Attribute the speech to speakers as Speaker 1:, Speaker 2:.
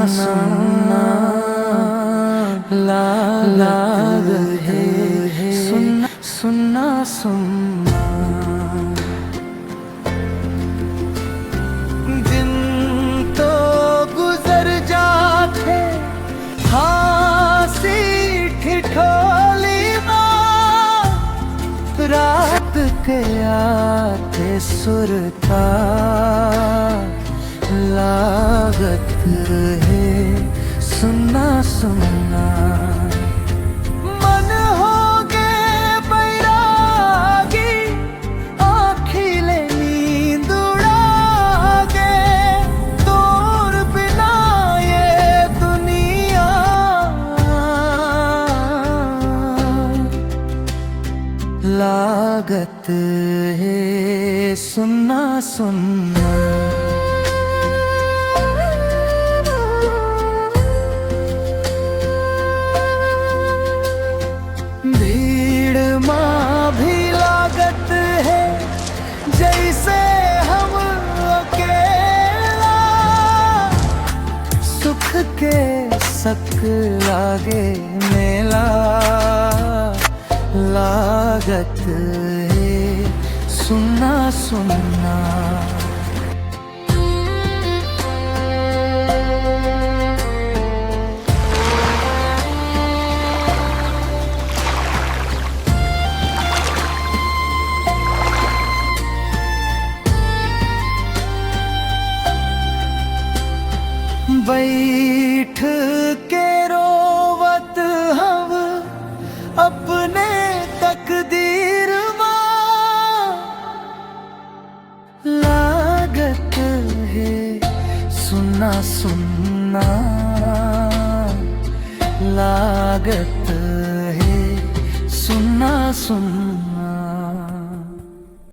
Speaker 1: सुनना लाग है सुनना सुनना सुनना। दिन तो गुजर जाते हंसी ठिठोली माँ, रात के आते सुरता लागत है सुनना सुनना। मन होगे बैरागी आँखिले नींद उड़ागे, तोर बिना ये दुनिया लागत है सुनना सुनना। भीड़ माँ भी लागत है जैसे हम अकेला, सुख के सक लागे मेला लागत है सुनना सुनना। बैठ के रोवत हम अपने तकदीर माँ, लागत है सुनना सुनना लागत है सुनना सुनना।